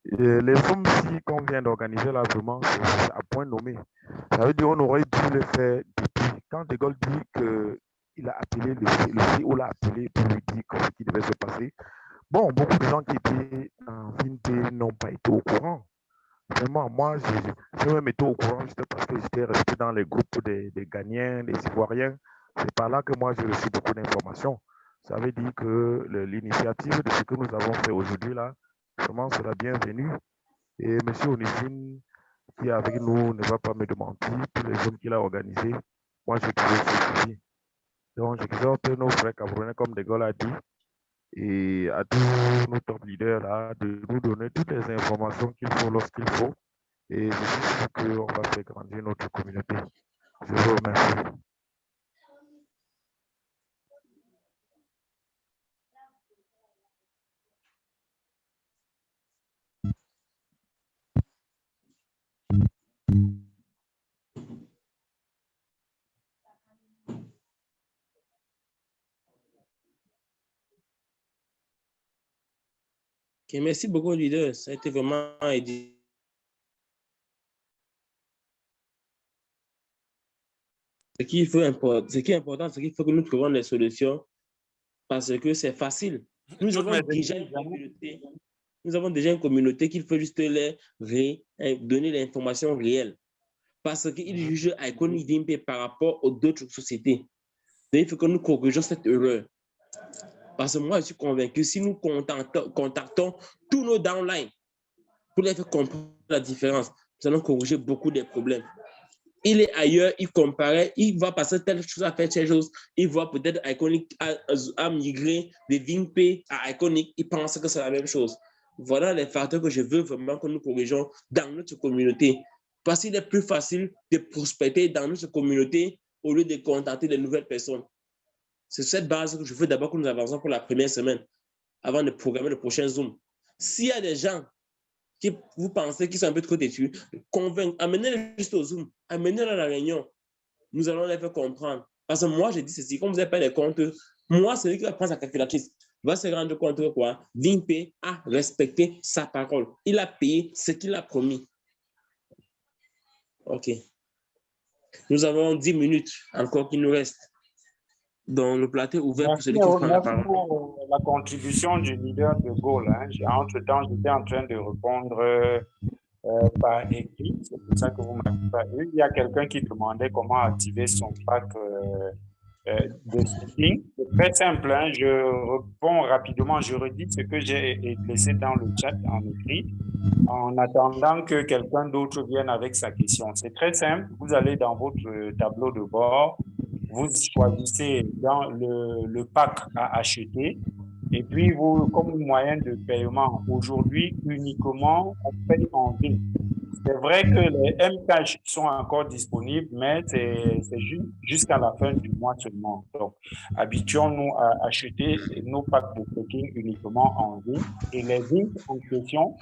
E: Et les sommes-ci qu'on vient d'organiser là, vraiment, c'est à point nommé. Ça veut dire qu'on aurait dû le faire depuis. Quand De Gaulle dit qu'il a appelé le CEO l'a appelé pour lui dire ce qui devait se passer. Bon, beaucoup de gens qui étaient en VINP n'ont pas été au courant. Vraiment, moi, je me mettais au courant juste parce que j'étais resté dans les groupes des Ghanéens, des Ivoiriens. C'est par là que moi, j'ai reçu beaucoup d'informations. Ça veut dire que l'initiative de ce que nous avons fait aujourd'hui, là, vraiment, c'est la bienvenue. Et M. Onésime, qui est avec nous, ne va pas me démentir. Tous les hommes qu'il a organisés, moi, j'ai trouvé ce suivi. Donc, j'exhorte nos frères camerounais, comme De Gaulle a dit, et à tous nos top leaders là, de nous donner toutes les informations qu'il faut lorsqu'il faut. Et je suis sûr qu'on va faire grandir notre communauté. Je vous remercie.
C: Okay, merci beaucoup, leader. Ça a été vraiment aidé. Ce qui est important, c'est qu'il faut que nous trouvions des solutions parce que c'est facile. Nous avons déjà une communauté. Nous avons déjà une communauté qu'il faut juste donner l'information réelle. Parce qu'ils jugent Iconic VINP par rapport aux autres sociétés. Donc, il faut que nous corrigeons cette erreur. Parce que moi, je suis convaincu, si nous contactons tous nos downlines pour les faire comprendre la différence, nous allons corriger beaucoup des problèmes. Il est ailleurs, il comparait, il va passer telle chose à faire telle chose, il voit peut-être Iconic à migrer de VINP à Iconic, il pense que c'est la même chose. Voilà les facteurs que je veux vraiment que nous corrigeons dans notre communauté. Parce qu'il est plus facile de prospecter dans notre communauté au lieu de contacter de nouvelles personnes. C'est cette base que je veux d'abord que nous avancions pour la première semaine, avant de programmer le prochain Zoom. S'il y a des gens qui vous pensez qu'ils sont un peu trop têtus, amenez-les juste au Zoom, amenez-les à la réunion. nous allons les faire comprendre. Parce que moi, j'ai dit ceci, comme vous n'avez pas les comptes, moi, celui qui va prendre sa calculatrice va se rendre compte que quoi? Vimpe a respecté sa parole. Il a payé ce qu'il a promis. OK. Nous avons 10 minutes encore qui nous restent. Dans le plateau ouvert pour celui qui prend la parole.
A: Merci pour la contribution du leader de Gaulle. Entre-temps, j'étais en train de répondre par écrit. C'est pour ça que vous m'avez pas eu. Il y a quelqu'un qui demandait comment activer son pack de speaking. C'est très simple. Je réponds rapidement. Je redis ce que j'ai laissé dans le chat en écrit en attendant que quelqu'un d'autre vienne avec sa question. C'est très simple. Vous allez dans votre tableau de bord. Vous choisissez dans le pack à acheter et puis vous, comme moyen de paiement, aujourd'hui uniquement, on paye en vie. C'est vrai que les M-Cash sont encore disponibles, mais c'est jusqu'à la fin du mois seulement. Donc, habituons-nous à acheter nos packs de staking uniquement en vie. Et les lignes en question,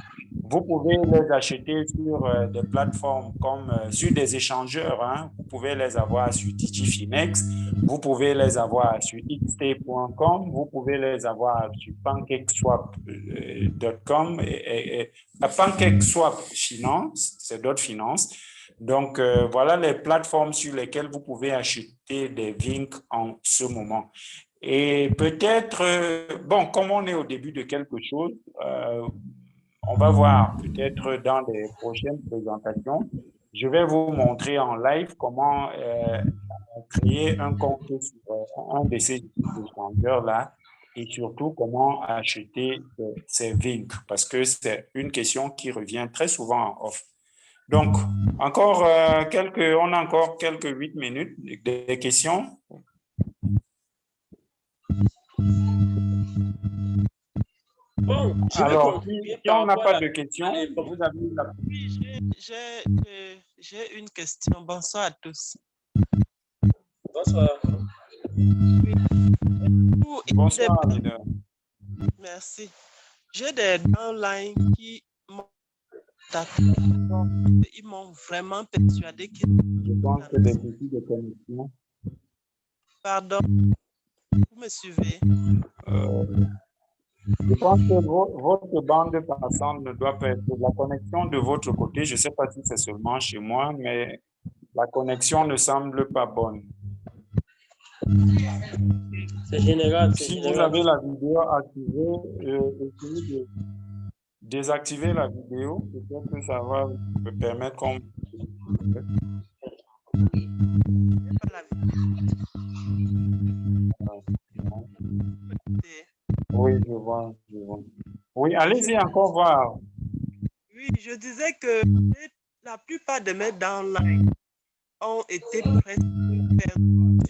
A: vous pouvez les acheter sur des plateformes comme sur des échangeurs. Vous pouvez les avoir sur Digifinex, vous pouvez les avoir sur xt.com, vous pouvez les avoir sur pancakeswap.com et PancakeSwap Finance, c'est d'autres finances. Donc, voilà les plateformes sur lesquelles vous pouvez acheter des Vink en ce moment. Et peut-être, bon, comme on est au début de quelque chose, on va voir peut-être dans les prochaines présentations, je vais vous montrer en live comment créer un compte sur un de ces échangeurs-là et surtout comment acheter ces Vink parce que c'est une question qui revient très souvent en off. Donc, encore on a encore quelques 8 minutes des questions.
C: Bon,
A: alors, si on n'a pas de questions, vous avez la...
F: Oui, j'ai une question. Bonsoir à tous.
C: Bonsoir.
A: Bonsoir, leader.
F: Merci. J'ai des downlines qui m'ont ils m'ont vraiment persuadé que...
A: Je pense que des soucis de connexion.
F: Pardon, vous me suivez?
A: Je pense que votre bande passante ne doit pas être la connexion de votre côté. Je ne sais pas si c'est seulement chez moi, mais la connexion ne semble pas bonne.
C: C'est général.
A: Si vous avez la vidéo activée, essayez de désactiver la vidéo. Peut-être que ça va vous permettre qu'on... Oui, je vois. Oui, allez-y encore voir.
F: Oui, je disais que la plupart de mes downlines ont été presque perdus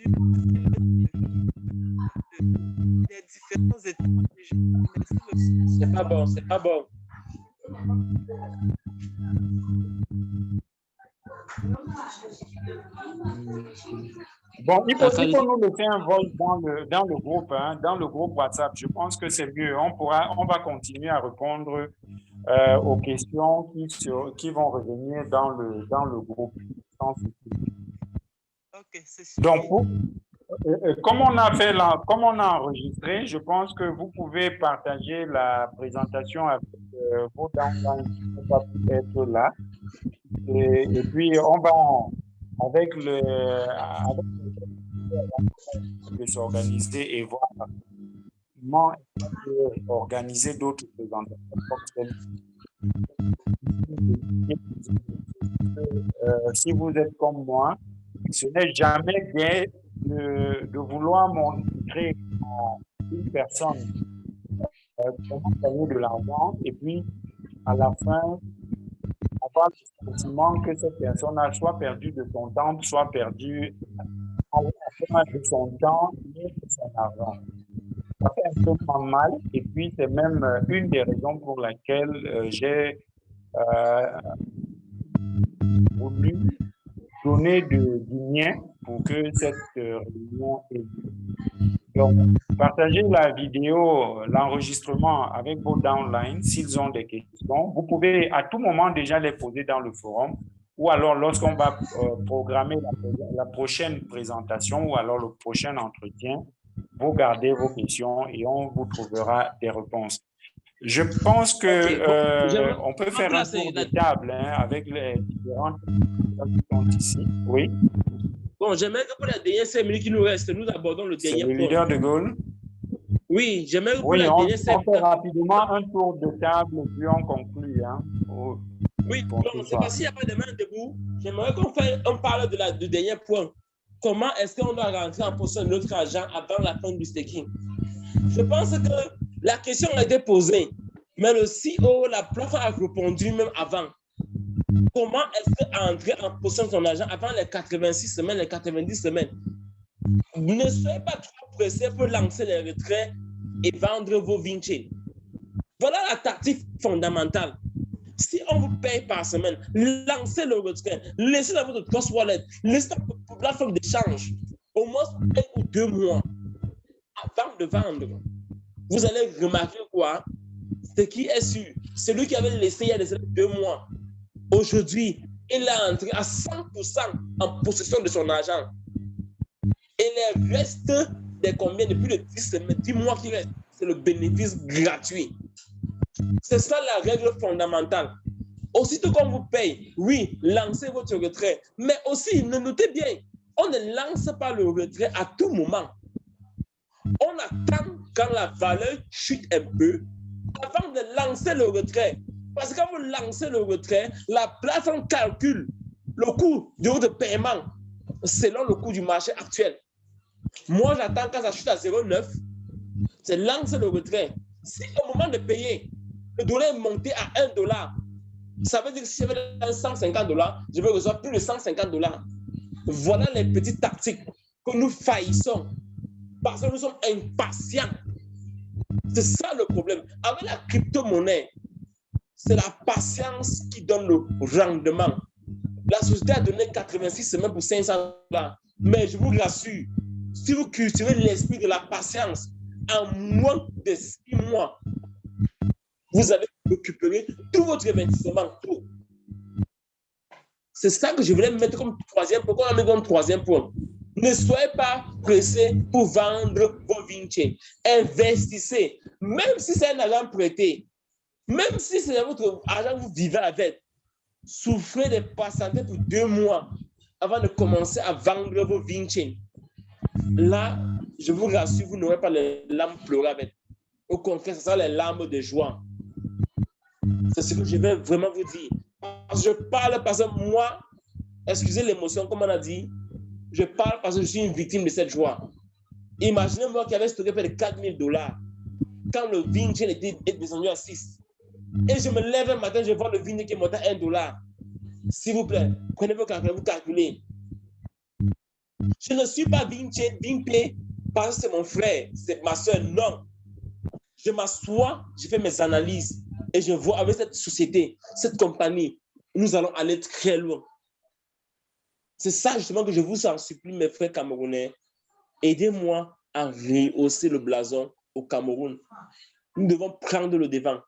F: des différents états.
C: C'est pas bon, c'est pas bon.
A: Bon, il faut nous laisser un vote dans le groupe, dans le groupe WhatsApp. Je pense que c'est mieux. On va continuer à répondre aux questions qui vont revenir dans le groupe.
F: Okay, c'est sûr.
A: Donc, comme on a enregistré, je pense que vous pouvez partager la présentation avec vos downlines qui vont être là. Et puis, on va avec de s'organiser et voir comment organiser d'autres présentations. Si vous êtes comme moi, ce n'est jamais bien de vouloir montrer à une personne comment gagner de l'argent et puis à la fin avoir le sentiment que cette personne a soit perdu de son temps, soit perdu de son temps et de son argent. Ça fait un peu mal et puis c'est même une des raisons pour laquelle j'ai voulu donner du lien pour que cette réunion ait lieu. Donc, partagez la vidéo, l'enregistrement avec vos downlines s'ils ont des questions. Vous pouvez à tout moment déjà les poser dans le forum ou alors lorsqu'on va programmer la prochaine présentation ou alors le prochain entretien, vous gardez vos questions et on vous trouvera des réponses. Je pense que on peut faire un tour de table avec les différentes personnes qui sont ici. Oui.
C: Bon, j'aimerais que pour les dernières 5 minutes qui nous restent, nous abordons le dernier point.
A: C'est le leader de Gaulle.
C: Oui, j'aimerais que pour
A: Oui,
C: les dernières 5
A: minutes. On fait rapidement un tour de table puis on conclut. Hein,
C: oui, donc c'est parce qu'il n'y a pas de main debout. J'aimerais qu'on parle du dernier point. Comment est-ce qu'on doit rentrer en possession de notre argent avant la fin du staking? Je pense que la question a été posée, mais le CEO, la plateforme a répondu même avant. Comment est-ce qu'entrer en possession de son argent avant les 86 semaines, les 90 semaines? Ne soyez pas trop pressé pour lancer les retraits et vendre vos Vinci. Voilà la tactique fondamentale. Si on vous paye par semaine, lancez le retrait, laissez dans votre Trust Wallet, laissez dans votre plateforme d'échange au moins 1 ou 2 mois avant de vendre. Vous allez remarquer quoi? Ce qui est sûr, celui qui avait laissé il y a 2 mois, aujourd'hui, il est entré à 100% en possession de son argent. Et les restes de combien? Depuis le 10 mois qui reste, c'est le bénéfice gratuit. C'est ça la règle fondamentale. Aussitôt qu'on vous paye, oui, lancez votre retrait. Mais aussi, notez bien, on ne lance pas le retrait à tout moment. On attend quand la valeur chute un peu avant de lancer le retrait. Parce que quand vous lancez le retrait, la plateforme calcule le coût de votre paiement selon le coût du marché actuel. Moi, j'attends quand ça chute à 0,9, c'est lancer le retrait. Si au moment de payer, le dollar est monté à $1, ça veut dire que si j'avais $150, je vais recevoir plus de $150. Voilà les petites tactiques que nous faillissons parce que nous sommes impatients. C'est ça le problème. Avec la crypto-monnaie, c'est la patience qui donne le rendement. La société a donné 86 semaines pour $500. Mais je vous rassure, si vous cultivez l'esprit de la patience, en moins de 6 mois, vous allez récupérer tout votre investissement. Tout. C'est ça que je voulais mettre comme troisième point. Pourquoi on met comme troisième point? Ne soyez pas pressé pour vendre vos Vinci. Investissez. Même si c'est un argent prêté, même si c'est votre argent que vous vivez avec, souffrez de patienter pour 2 mois avant de commencer à vendre vos Vinci. Là, je vous rassure, vous n'aurez pas les larmes pleurer avec. Au contraire, ce sera les larmes de joie. C'est ce que je vais vraiment vous dire. Je parle parce que moi, excusez l'émotion, comme on a dit, je parle parce que je suis une victime de cette joie. Imaginez-moi qui avait stocké près de $4,000 quand le Vinci est descendu à 6. Et je me lève un matin, je vois le Vinci qui est monté à $1. S'il vous plaît, prenez vos calculs, vous calculez. Je ne suis pas Vinci parce que c'est mon frère, c'est ma soeur. Non. Je m'assois, je fais mes analyses et je vois avec cette société, cette compagnie, nous allons aller très loin. C'est ça justement que je vous en supplie, mes frères camerounais. Aidez-moi à rehausser le blason au Cameroun. Nous devons prendre le devant.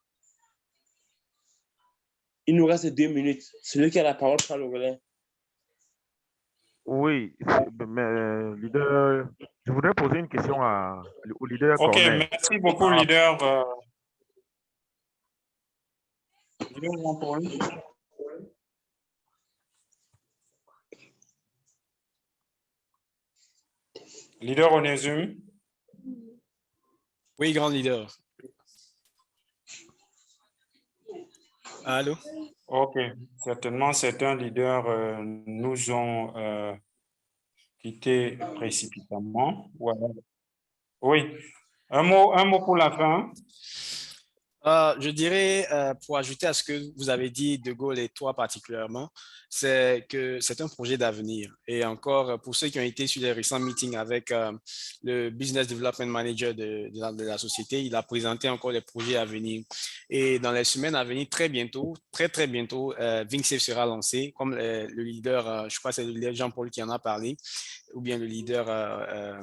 C: Il nous reste 2 minutes. Celui qui a la parole prend le relais.
E: Oui, mais leader, je voudrais poser une question au leader Corneille.
A: Ok, merci beaucoup, leader. Leader Onésime.
D: Oui, grand leader. Allô?
A: Ok, certainement, certains leaders nous ont quittés précipitamment. Voilà. Oui, un mot pour la fin.
D: Je dirais, pour ajouter à ce que vous avez dit, De Gaulle et toi particulièrement, c'est que c'est un projet d'avenir. Et encore, pour ceux qui ont été sur les récents meetings avec le Business Development Manager de la société, il a présenté encore les projets à venir. Et dans les semaines à venir, très bientôt, très bientôt, VincSafe sera lancé, comme le leader, je crois que c'est le leader Jean-Paul qui en a parlé, ou bien le leader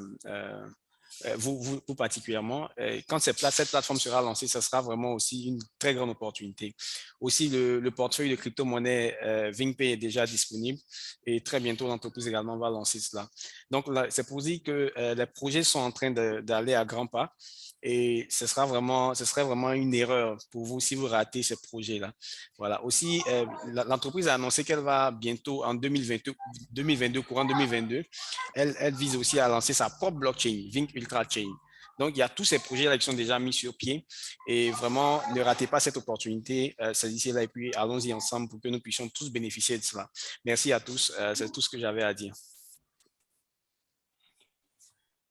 D: vous particulièrement, quand cette plateforme sera lancée, ça sera vraiment aussi une très grande opportunité. Aussi, le portefeuille de crypto-monnaie VingPay est déjà disponible et très bientôt, l'entreprise également va lancer cela. Donc, c'est pour dire que les projets sont en train d'aller à grands pas. Et ce serait vraiment une erreur pour vous si vous ratez ce projet-là. Voilà. Aussi, l'entreprise a annoncé qu'elle va bientôt, en 2022, courant 2022, elle vise aussi à lancer sa propre blockchain, Vink Ultra Chain. Donc, il y a tous ces projets-là qui sont déjà mis sur pied et vraiment, ne ratez pas cette opportunité, saisissez-la et puis allons-y ensemble pour que nous puissions tous bénéficier de cela. Merci à tous, c'est tout ce que j'avais à dire.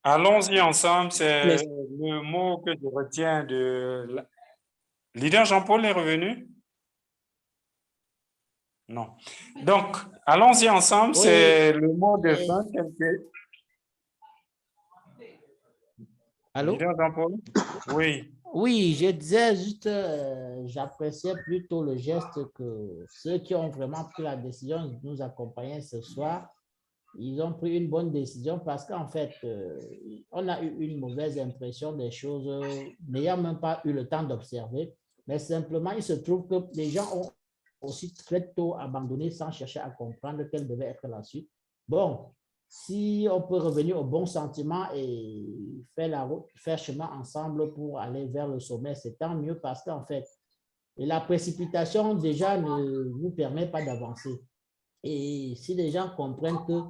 A: Allons-y ensemble, c'est le mot que je retiens de... Leader Jean-Paul est revenu? Non. Donc, allons-y ensemble,
B: Oui.
A: c'est le mot de fin.
B: Allô?
A: Leader Jean-Paul? Oui.
B: Oui, je disais juste, j'appréciais plutôt le geste que ceux qui ont vraiment pris la décision de nous accompagner ce soir, ils ont pris une bonne décision parce qu'en fait, on a eu une mauvaise impression des choses, n'ayant même pas eu le temps d'observer, mais simplement, il se trouve que les gens ont aussi très tôt abandonné sans chercher à comprendre quelle devait être la suite. Bon, si on peut revenir au bon sentiment et faire la route, faire chemin ensemble pour aller vers le sommet, c'est tant mieux parce qu'en fait, la précipitation déjà ne nous permet pas d'avancer. Et si les gens comprennent que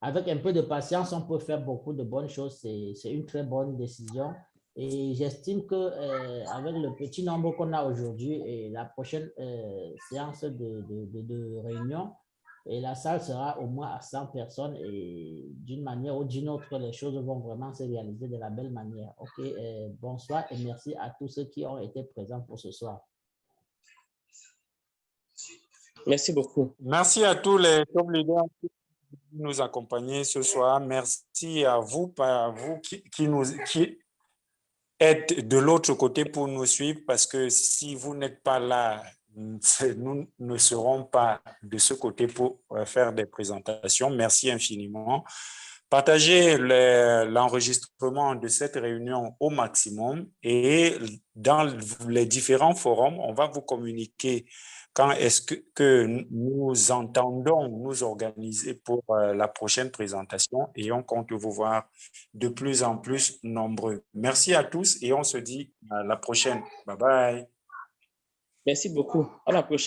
B: avec un peu de patience, on peut faire beaucoup de bonnes choses, c'est une très bonne décision. Et j'estime que avec le petit nombre qu'on a aujourd'hui et la prochaine séance de réunion, et la salle sera au moins à 100 personnes et d'une manière ou d'une autre, les choses vont vraiment se réaliser de la belle manière. OK, bonsoir et merci à tous ceux qui ont été présents pour ce soir.
C: Merci beaucoup.
A: Merci à tous les top leaders qui nous accompagnent ce soir. Merci à vous qui êtes de l'autre côté pour nous suivre parce que si vous n'êtes pas là, nous ne serons pas de ce côté pour faire des présentations. Merci infiniment. Partagez l'enregistrement de cette réunion au maximum et dans les différents forums, on va vous communiquer quand est-ce que nous entendons nous organiser pour la prochaine présentation et on compte vous voir de plus en plus nombreux. Merci à tous et on se dit à la prochaine. Bye bye.
C: Merci beaucoup. À la prochaine.